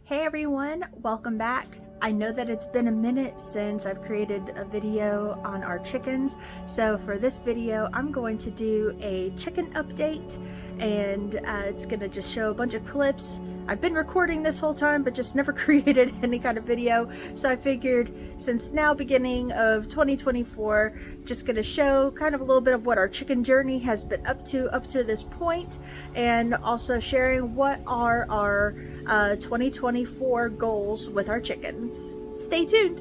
Hey everyone, welcome back. I know that it's been a minute since I've created a video on our chickens, so for this video I'm going to do a chicken update, and it's gonna just show a bunch of clips. I've been recording this whole time but just never created any kind of video, so I figured since now beginning of 2024, just gonna show kind of a little bit of what our chicken journey has been up to this point, and also sharing what are our 2024 goals with our chickens. Stay tuned.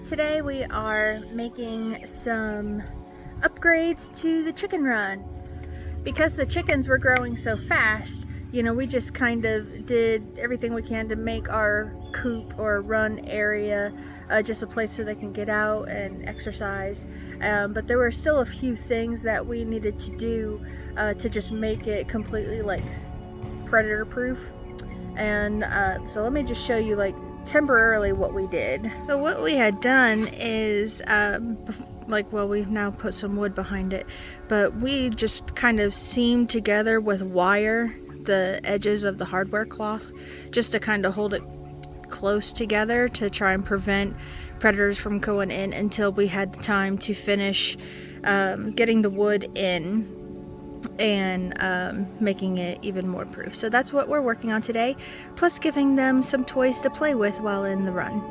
Today we are making some upgrades to the chicken run. Because the chickens were growing so fast, you know, we just kind of did everything we can to make our coop or run area just a place so they can get out and exercise. But there were still a few things that we needed to do to just make it completely like predator proof. And so let me just show you like temporarily what we did. So what we had done is we've now put some wood behind it, but we just kind of seamed together with wire the edges of the hardware cloth just to kind of hold it close together to try and prevent predators from going in until we had time to finish getting the wood in and making it even more proof. So that's what we're working on today, plus giving them some toys to play with while in the run.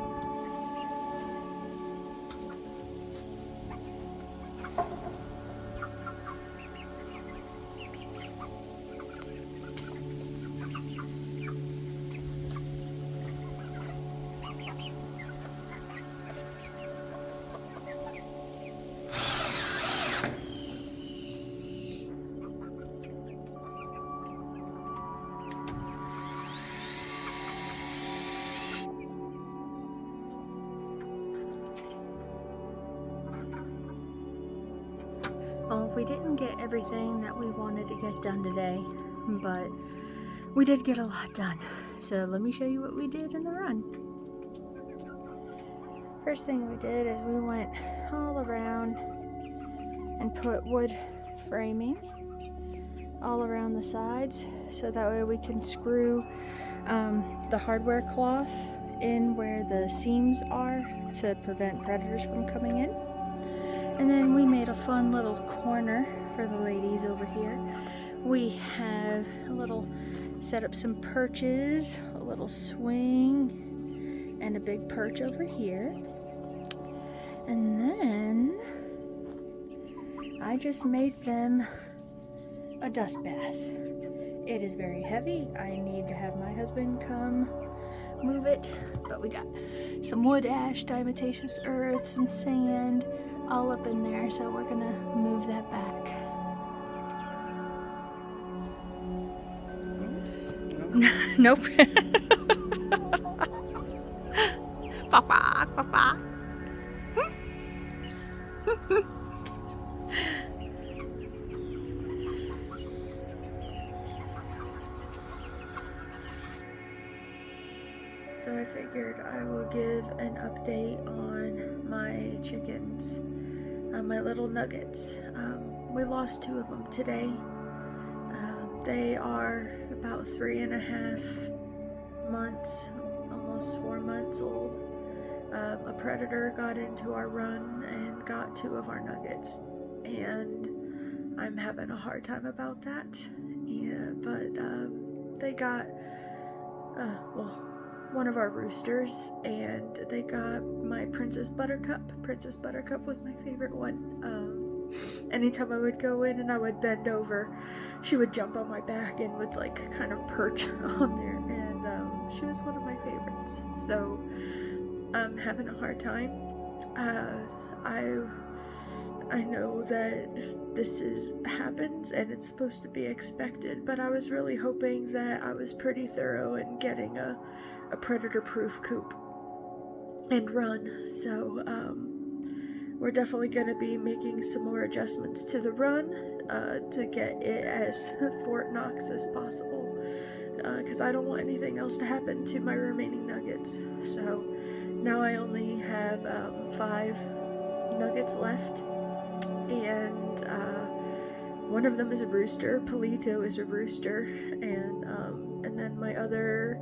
Well, we didn't get everything that we wanted to get done today, but we did get a lot done. So let me show you what we did in the run. First thing we did is we went all around and put wood framing all around the sides, so that way we can screw the hardware cloth in where the seams are to prevent predators from coming in. And then we made a fun little corner for the ladies over here. We have set up some perches, a little swing, and a big perch over here. And then I just made them a dust bath. It is very heavy. I need to have my husband come move it, but we got some wood ash, diatomaceous earth, some sand, all up in there, so we're gonna move that back. Nope. Papa, papa. So I figured I will give an update on my chickens, my little nuggets. We lost 2 of them today. They are about 3.5 months, almost 4 months old. A predator got into our run and got 2 of our nuggets, and I'm having a hard time about that. Yeah, but they got one of our roosters, and they got my Princess Buttercup. Princess Buttercup was my favorite one. Anytime I would go in and I would bend over, she would jump on my back and would like kind of perch on there, and she was one of my favorites. So I'm having a hard time. I know that this happens and it's supposed to be expected, but I was really hoping that I was pretty thorough in getting a predator-proof coop and run. So we're definitely going to be making some more adjustments to the run to get it as Fort Knox as possible, because I don't want anything else to happen to my remaining nuggets. So now I only have 5 nuggets left, and one of them is a rooster. Polito is a rooster, and then my other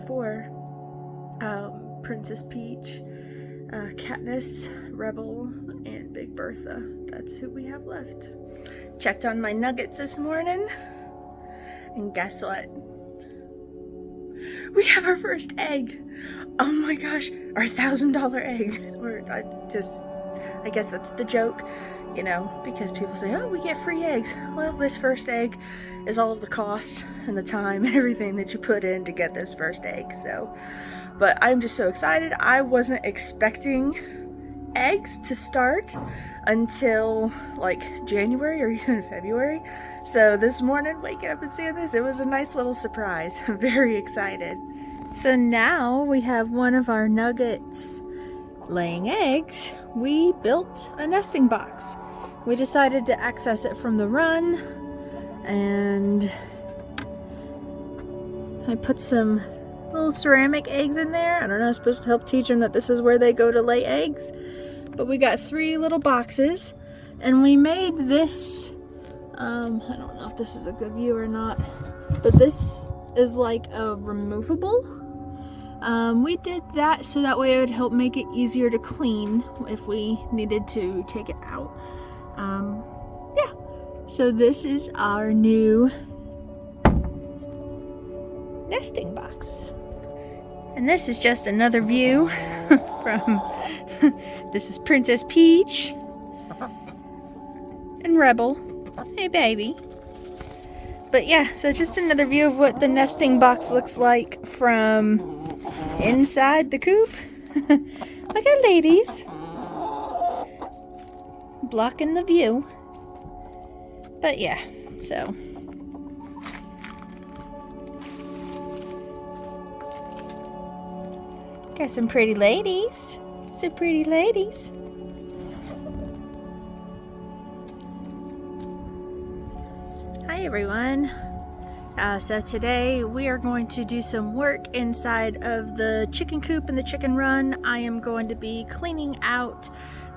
4, Princess Peach, Katniss, Rebel, and Big Bertha. That's who we have left. Checked on my nuggets this morning, and guess what? We have our first egg. Oh my gosh, our $1,000 egg. I guess that's the joke, you know, because people say, oh, we get free eggs. Well, this first egg is all of the cost and the time and everything that you put in to get this first egg. So, but I'm just so excited. I wasn't expecting eggs to start until like January or even February. So this morning, waking up and seeing this, it was a nice little surprise. I'm very excited. So now we have one of our nuggets laying eggs. We built a nesting box. We decided to access it from the run, and I put some little ceramic eggs in there. I don't know, I'm supposed to help teach them that this is where they go to lay eggs. But we got 3 little boxes, and we made this, I don't know if this is a good view or not, but this is like a removable. We did that so that way it would help make it easier to clean if we needed to take it out. Yeah, so this is our new nesting box. And this is just another view from, this is Princess Peach and Rebel. Hey baby. But yeah, so just another view of what the nesting box looks like from inside the coop. Look at ladies blocking the view. But yeah, so got some pretty ladies. Some pretty ladies. Hi everyone. So today we are going to do some work inside of the chicken coop and the chicken run. I am going to be cleaning out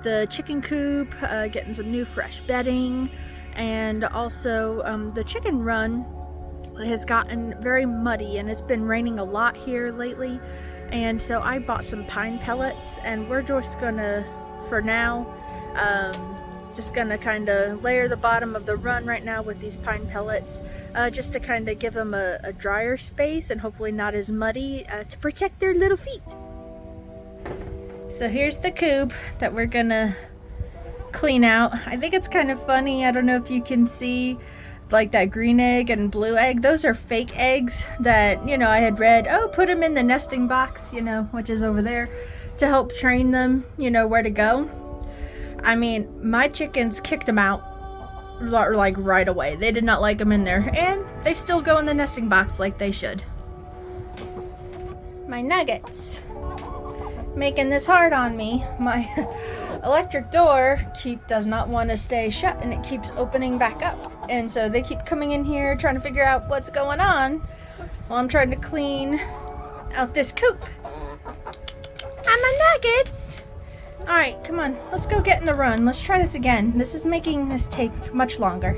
the chicken coop, getting some new fresh bedding, and also the chicken run has gotten very muddy, and it's been raining a lot here lately. And so I bought some pine pellets, and we're just gonna, for now, just gonna kind of layer the bottom of the run right now with these pine pellets, just to kind of give them a drier space and hopefully not as muddy, to protect their little feet. So here's the coop that we're gonna clean out. I think it's kind of funny. I don't know if you can see like that green egg and blue egg. Those are fake eggs that, you know, I had read, oh, put them in the nesting box, you know, which is over there, to help train them, you know, where to go. I mean, my chickens kicked them out like right away. They did not like them in there, and they still go in the nesting box like they should. My nuggets making this hard on me. My electric door does not want to stay shut, and it keeps opening back up, and so they keep coming in here trying to figure out what's going on while I'm trying to clean out this coop. Hi, my nuggets. All right, come on, let's go get in the run. Let's try this again. This is making this take much longer.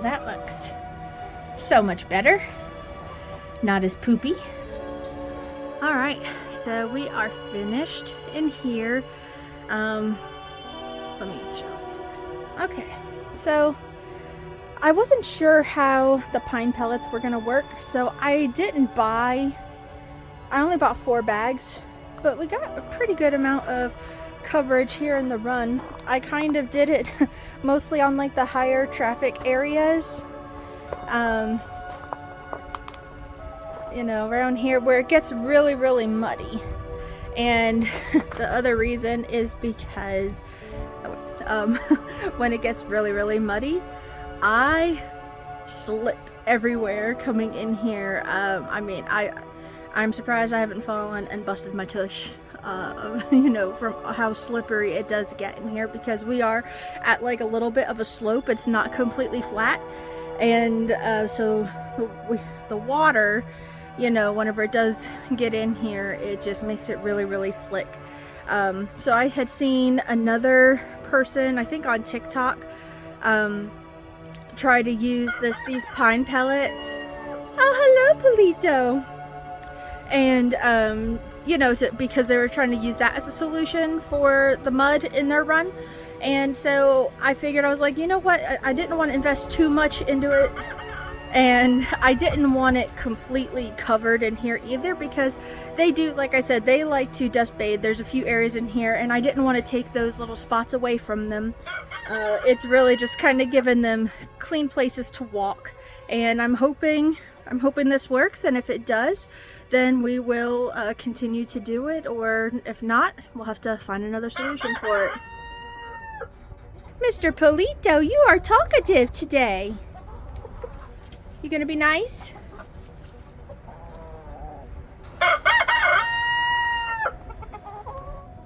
that looks so much better. Not as poopy. All right, so we are finished in here. Let me show it to you. Okay, so I wasn't sure how the pine pellets were gonna work, so I only bought 4 bags, but we got a pretty good amount of coverage here in the run. I kind of did it mostly on like the higher traffic areas, you know, around here where it gets really, really muddy. And the other reason is because when it gets really, really muddy, I slip everywhere coming in here. I mean, I'm surprised I haven't fallen and busted my tush, you know, from how slippery it does get in here, because we are at like a little bit of a slope. It's not completely flat, and so the water, you know, whenever it does get in here, it just makes it really, really slick. So I had seen another person, I think on TikTok, try to use these pine pellets. Oh, hello, Polito. And you know, because they were trying to use that as a solution for the mud in their run. And so I figured, I was like, you know what, I didn't want to invest too much into it, and I didn't want it completely covered in here either, because they do, like I said, they like to dust bathe. There's a few areas in here, and I didn't want to take those little spots away from them. It's really just kind of giving them clean places to walk, and I'm hoping this works, and if it does, then we will continue to do it, or if not, we'll have to find another solution for it. Mr. Polito, you are talkative today. You gonna be nice?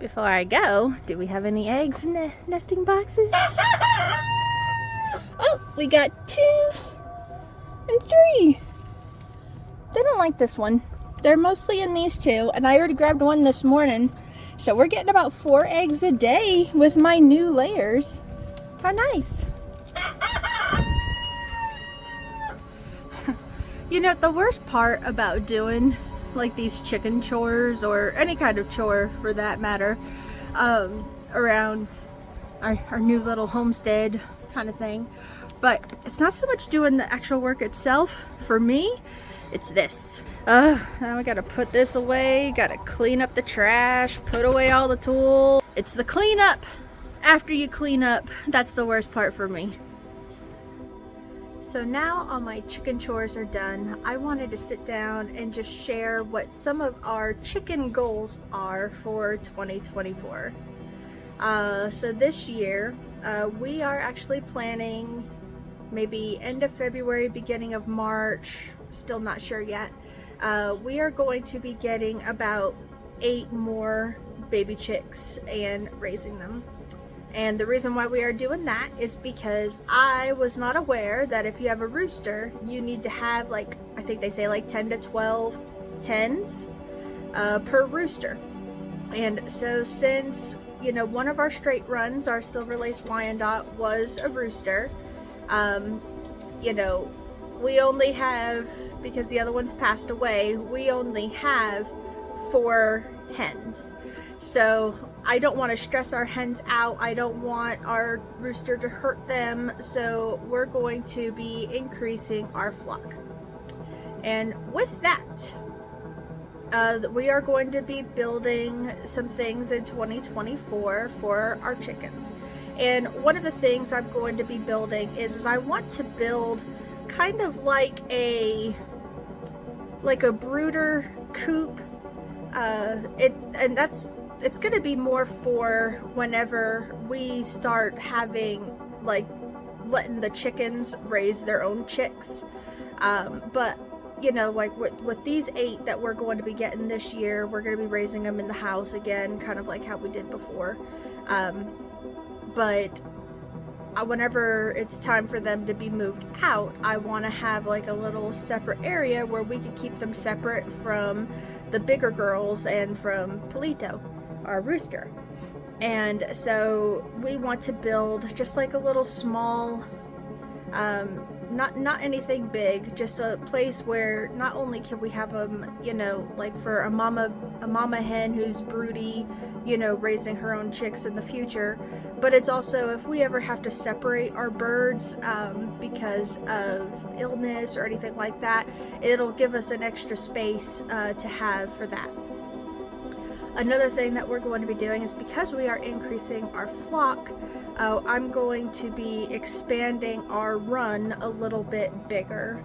Before I go, do we have any eggs in the nesting boxes? Oh, we got 2 and 3. They don't like this one. They're mostly in these 2, and I already grabbed one this morning. So we're getting about 4 eggs a day with my new layers. How nice. You know, the worst part about doing like these chicken chores, or any kind of chore for that matter, around our new little homestead kind of thing, but it's not so much doing the actual work itself. For me, it's this. Now we gotta put this away, gotta clean up the trash, put away all the tools. It's the cleanup after you clean up. That's the worst part for me. So now all my chicken chores are done, I wanted to sit down and just share what some of our chicken goals are for 2024. So this year, we are actually planning maybe end of February, beginning of March, still not sure yet. We are going to be getting about 8 more baby chicks and raising them. And the reason why we are doing that is because I was not aware that if you have a rooster, you need to have, like, I think they say like 10 to 12 hens per rooster. And so since, you know, one of our straight runs, our Silver Lace Wyandotte, was a rooster, you know, we only have, because the other ones passed away, we only have 4 hens. So I don't want to stress our hens out. I don't want our rooster to hurt them. So we're going to be increasing our flock. And with that, we are going to be building some things in 2024 for our chickens. And one of the things I'm going to be building is I want to build kind of like a brooder coop. It's going to be more for whenever we start having, like, letting the chickens raise their own chicks. But, you know, like with these 8 that we're going to be getting this year, we're going to be raising them in the house again, kind of like how we did before. But whenever it's time for them to be moved out, I want to have like a little separate area where we can keep them separate from the bigger girls and from Polito, our rooster. And so we want to build just like a little small not anything big, just a place where not only can we have them, you know, like for a mama hen who's broody, you know, raising her own chicks in the future, but it's also if we ever have to separate our birds because of illness or anything like that, it'll give us an extra space to have for that. Another thing that we're going to be doing is because we are increasing our flock, I'm going to be expanding our run a little bit bigger.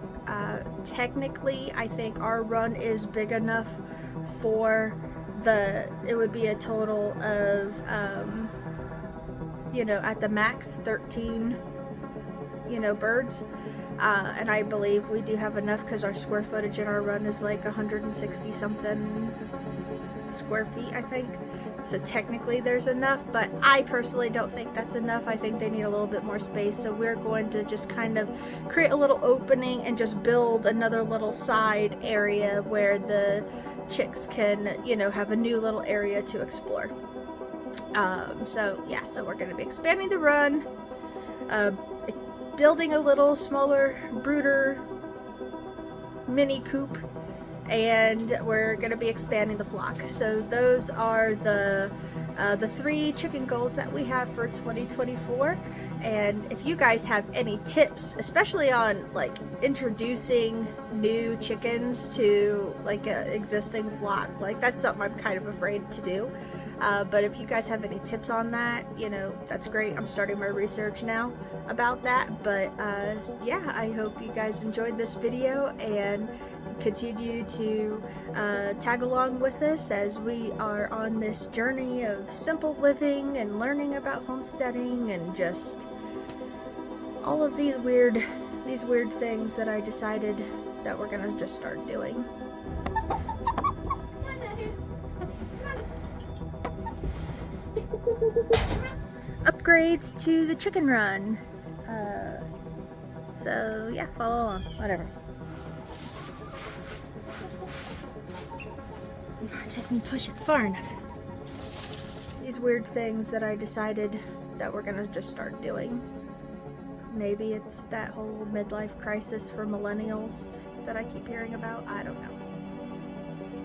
Technically, I think our run is big enough for it would be a total of, you know, at the max 13, you know, birds. And I believe we do have enough because our square footage in our run is like 160 something square feet, I think. So technically there's enough, but I personally don't think that's enough. I think they need a little bit more space, so we're going to just kind of create a little opening and just build another little side area where the chicks can, you know, have a new little area to explore. So yeah, so we're going to be expanding the run, building a little smaller brooder mini coop, and we're going to be expanding the flock. So those are the 3 chicken goals that we have for 2024. And if you guys have any tips, especially on like introducing new chickens to like an existing flock, like that's something I'm kind of afraid to do. But if you guys have any tips on that, you know, that's great. I'm starting my research now about that. But yeah, I hope you guys enjoyed this video and continue to tag along with us as we are on this journey of simple living and learning about homesteading and just all of these weird things that I decided that we're gonna just start doing. Upgrades to the chicken run. So yeah, follow along, whatever. I didn't push it far enough. These weird things that I decided that we're gonna just start doing. Maybe it's that whole midlife crisis for millennials that I keep hearing about. I don't know.